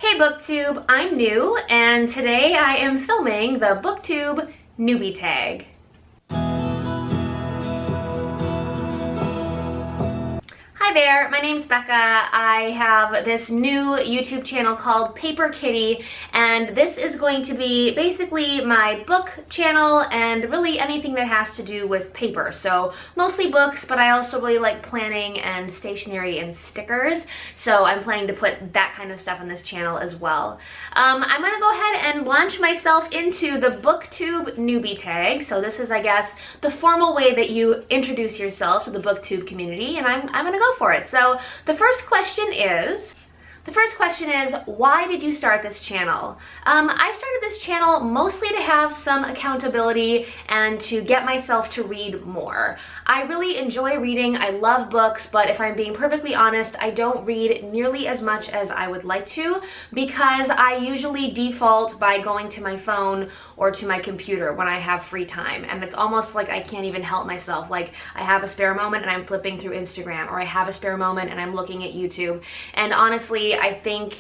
Hey Booktube, I'm new, and today I am filming the Booktube Newbie Tag. Hi there, my name's Becca. I have this new YouTube channel called PaperKittee, and this is going to be basically my book channel and really anything that has to do with paper. So mostly books, but I also really like planning and stationery and stickers. So I'm planning to put that kind of stuff on this channel as well. I'm gonna go ahead and launch myself into the Booktube Newbie Tag. So this is, I guess, the formal way that you introduce yourself to the Booktube community, and I'm gonna go for it. So the first question is, why did you start this channel? I started this channel mostly to have some accountability and to get myself to read more. I really enjoy reading. I love books, but if I'm being perfectly honest, I don't read nearly as much as I would like to because I usually default by going to my phone or to my computer when I have free time. And it's almost like I can't even help myself. Like I have a spare moment and I'm flipping through Instagram, or I have a spare moment and I'm looking at YouTube. And honestly, I think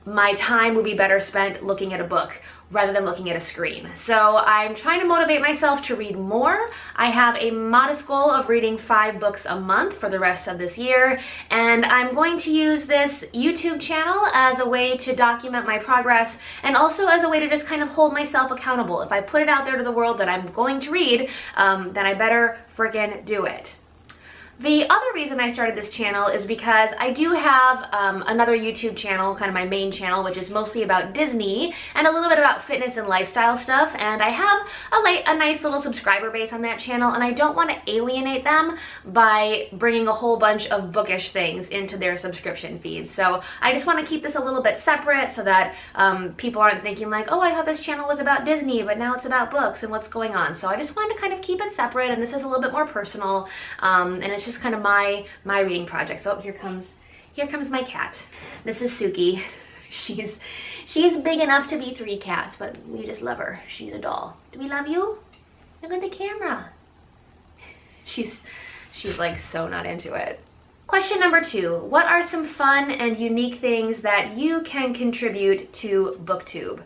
my time would be better spent looking at a book rather than looking at a screen. So I'm trying to motivate myself to read more. I have a modest goal of reading 5 books a month for the rest of this year, and I'm going to use this YouTube channel as a way to document my progress and also as a way to just kind of hold myself accountable. If I put it out there to the world that I'm going to read, then I better frickin' do it. The other reason I started this channel is because I do have another YouTube channel, kind of my main channel, which is mostly about Disney and a little bit about fitness and lifestyle stuff, and I have a nice little subscriber base on that channel, and I don't want to alienate them by bringing a whole bunch of bookish things into their subscription feeds. So I just want to keep this a little bit separate so that people aren't thinking like, oh, I thought this channel was about Disney, but now it's about books and what's going on. So I just wanted to kind of keep it separate, and this is a little bit more personal, and it's just kind of my reading project. So here comes my cat. This is Suki. She's big enough to be 3 cats, but we just love her. She's a doll. Do we love you? Look at the camera. She's like so not into it. Question number 2, what are some fun and unique things that you can contribute to BookTube?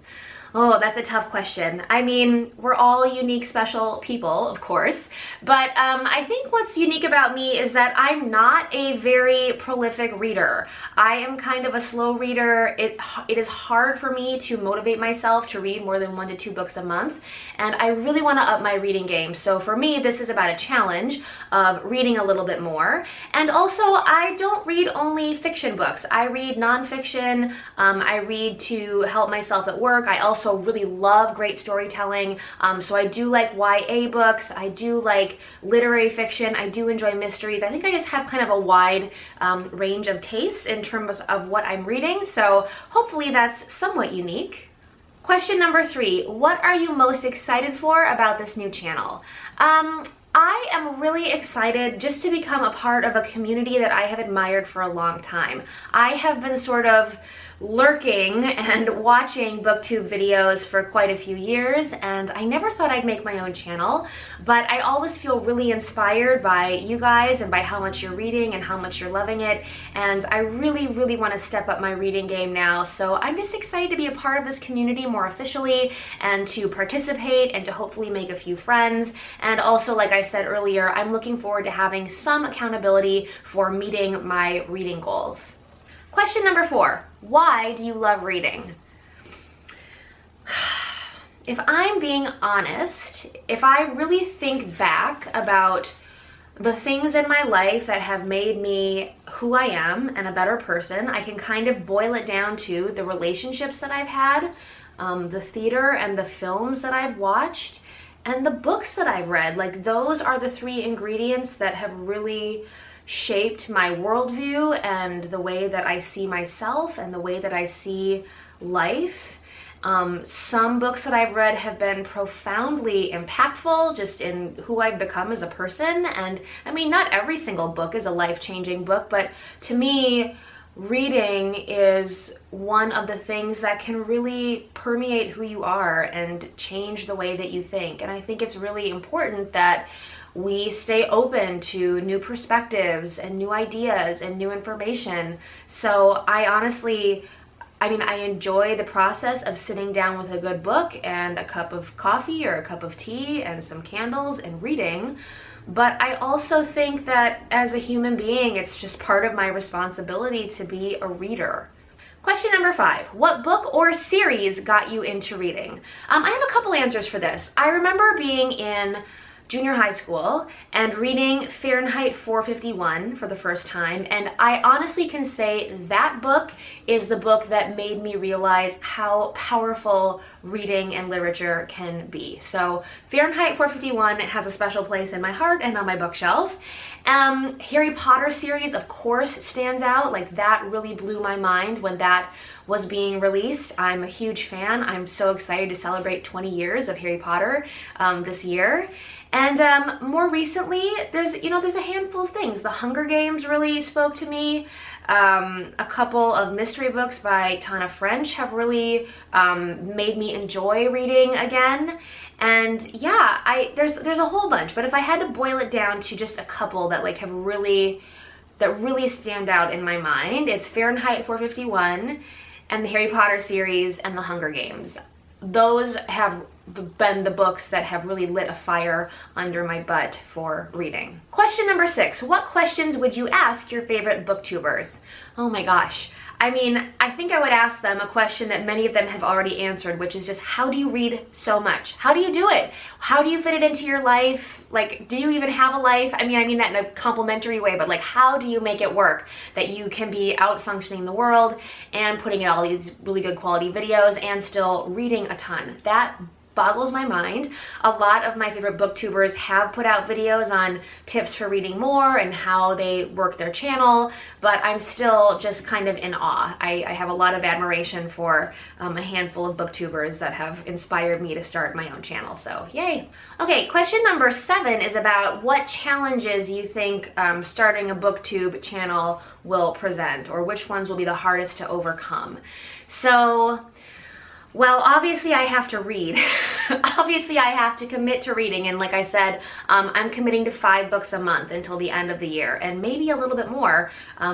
Oh, that's a tough question. I mean, we're all unique, special people, of course, but I think what's unique about me is that I'm not a very prolific reader. I am kind of a slow reader. It is hard for me to motivate myself to read more than 1 to 2 books a month, and I really want to up my reading game. So for me, this is about a challenge of reading a little bit more. And also, I don't read only fiction books. I read nonfiction. I read to help myself at work. I also really love great storytelling, so I do like YA books, I do like literary fiction, I do enjoy mysteries. I think I just have kind of a wide range of tastes in terms of what I'm reading, so hopefully that's somewhat unique. Question number 3, what are you most excited for about this new channel? I am really excited just to become a part of a community that I have admired for a long time. I have been sort of lurking and watching booktube videos for quite a few years, and I never thought I'd make my own channel, but I always feel really inspired by you guys and by how much you're reading and how much you're loving it, and I really want to step up my reading game now. So I'm just excited to be a part of this community more officially and to participate and to hopefully make a few friends. And also, like I said earlier, I'm looking forward to having some accountability for meeting my reading goals. Question number 4, why do you love reading? If I'm being honest, if I really think back about the things in my life that have made me who I am and a better person, I can kind of boil it down to the relationships that I've had, the theater and the films that I've watched, and the books that I've read. Like, those are the 3 ingredients that have really shaped my worldview and the way that I see myself and the way that I see life. Some books that I've read have been profoundly impactful just in who I've become as a person. And I mean, not every single book is a life-changing book, but to me, reading is one of the things that can really permeate who you are and change the way that you think. And I think it's really important that we stay open to new perspectives and new ideas and new information. So I I mean, I enjoy the process of sitting down with a good book and a cup of coffee or a cup of tea and some candles and reading. But I also think that as a human being, it's just part of my responsibility to be a reader. Question number 5, what book or series got you into reading? I have a couple answers for this. I remember being in junior high school and reading Fahrenheit 451 for the first time, and I honestly can say that book is the book that made me realize how powerful reading and literature can be. So Fahrenheit 451 has a special place in my heart and on my bookshelf. Harry Potter series, of course, stands out. Like, that really blew my mind when that was being released. I'm a huge fan. I'm so excited to celebrate 20 years of Harry Potter this year. And more recently, there's a handful of things. The Hunger Games really spoke to me. A couple of mystery books by Tana French have really made me enjoy reading again. And yeah, there's a whole bunch, but if I had to boil it down to just a couple that like that really stand out in my mind, it's Fahrenheit 451 and the Harry Potter series and the Hunger Games. Those have been the books that have really lit a fire under my butt for reading. Question number 6, what questions would you ask your favorite booktubers? Oh my gosh. I mean, I think I would ask them a question that many of them have already answered, which is just, how do you read so much? How do you do it? How do you fit it into your life? Like, do you even have a life? I mean that in a complimentary way, but like, how do you make it work that you can be out functioning the world and putting out all these really good quality videos and still reading a ton? That boggles my mind. A lot of my favorite booktubers have put out videos on tips for reading more and how they work their channel, but I'm still just kind of in awe. I have a lot of admiration for a handful of booktubers that have inspired me to start my own channel, so yay. Okay, question number 7 is about what challenges you think starting a booktube channel will present, or which ones will be the hardest to overcome. So, well, obviously I have to read. Obviously I have to commit to reading, and like I said, I'm committing to 5 books a month until the end of the year, and maybe a little bit more.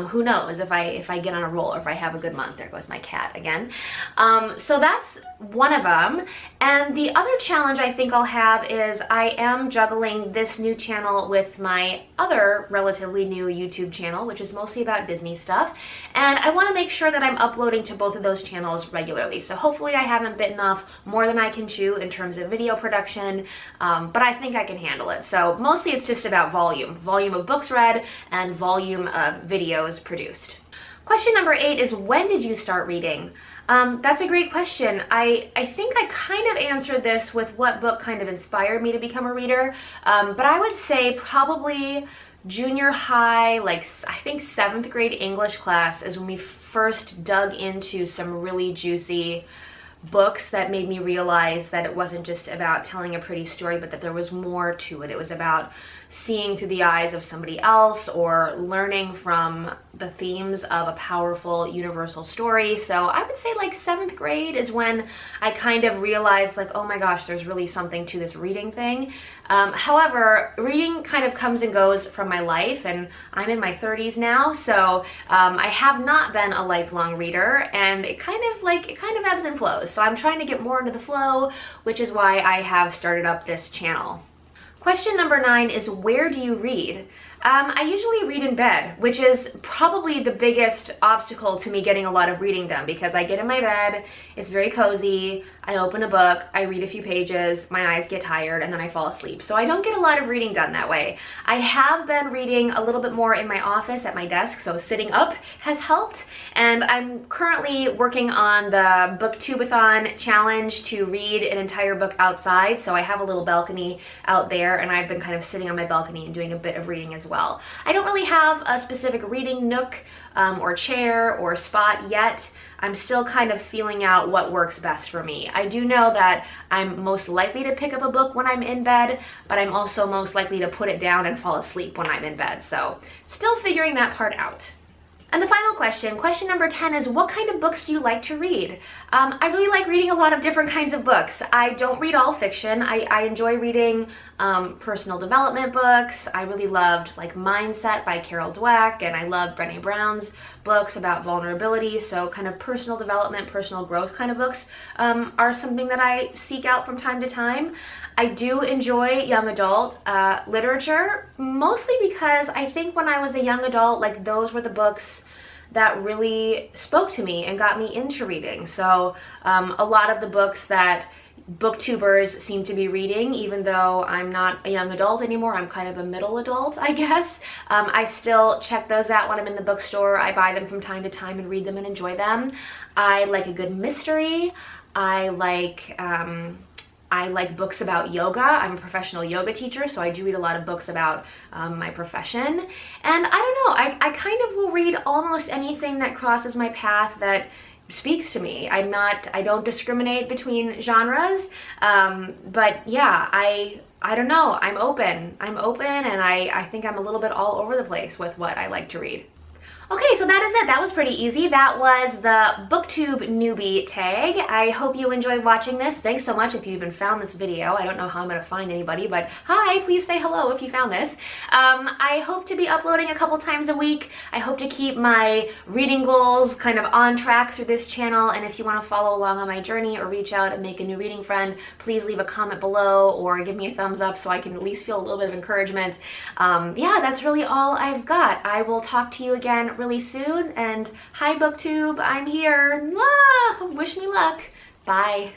Who knows if I get on a roll, or if I have a good month. There goes my cat again. So that's one of them. And the other challenge I think I'll have is I am juggling this new channel with my other relatively new YouTube channel, which is mostly about Disney stuff. And I want to make sure that I'm uploading to both of those channels regularly. So hopefully I haven't bitten off more than I can chew in terms of video production, but I think I can handle it. So mostly it's just about volume of books read and volume of videos produced. Question number 8 is, when did you start reading? That's a great question. I think I kind of answered this with what book kind of inspired me to become a reader, but I would say probably junior high, like I think 7th grade English class is when we first dug into some really juicy books that made me realize that it wasn't just about telling a pretty story, but that there was more to it. It was about seeing through the eyes of somebody else, or learning from the themes of a powerful universal story. So I would say like 7th grade is when I kind of realized, like, oh my gosh, there's really something to this reading thing. However, reading kind of comes and goes from my life, and I'm in my 30s now, so I have not been a lifelong reader, and it kind of ebbs and flows. So I'm trying to get more into the flow, which is why I have started up this channel. Question number 9 is, where do you read? I usually read in bed, which is probably the biggest obstacle to me getting a lot of reading done, because I get in my bed, it's very cozy, I open a book, I read a few pages, my eyes get tired, and then I fall asleep. So I don't get a lot of reading done that way. I have been reading a little bit more in my office at my desk, so sitting up has helped, and I'm currently working on the Booktubeathon challenge to read an entire book outside, so I have a little balcony out there, and I've been kind of sitting on my balcony and doing a bit of reading as well. I don't really have a specific reading nook or chair or spot yet. I'm still kind of feeling out what works best for me. I do know that I'm most likely to pick up a book when I'm in bed, but I'm also most likely to put it down and fall asleep when I'm in bed. So still figuring that part out. And the final question, question number 10, is what kind of books do you like to read? I really like reading a lot of different kinds of books. I don't read all fiction. I enjoy reading personal development books. I really loved like Mindset by Carol Dweck, and I loved Brené Brown's books about vulnerability. So kind of personal development, personal growth kind of books are something that I seek out from time to time. I do enjoy young adult literature, mostly because I think when I was a young adult, like those were the books that really spoke to me and got me into reading. So a lot of the books that booktubers seem to be reading, even though I'm not a young adult anymore, I'm kind of a middle adult, I guess. I still check those out when I'm in the bookstore. I buy them from time to time and read them and enjoy them. I like a good mystery. I like books about yoga. I'm a professional yoga teacher, so I do read a lot of books about my profession. And I don't know, I kind of will read almost anything that crosses my path that speaks to me. I don't discriminate between genres, but yeah, I don't know, I'm open, and I think I'm a little bit all over the place with what I like to read. Okay, so that is it. That was pretty easy. That was the Booktube Newbie Tag. I hope you enjoyed watching this. Thanks so much if you even found this video. I don't know how I'm going to find anybody, but hi, please say hello if you found this. I hope to be uploading a couple times a week. I hope to keep my reading goals kind of on track through this channel, and if you want to follow along on my journey or reach out and make a new reading friend, please leave a comment below or give me a thumbs up so I can at least feel a little bit of encouragement. Yeah, that's really all I've got. I will talk to you again really soon, and hi Booktube, I'm here. Wish me luck. Bye.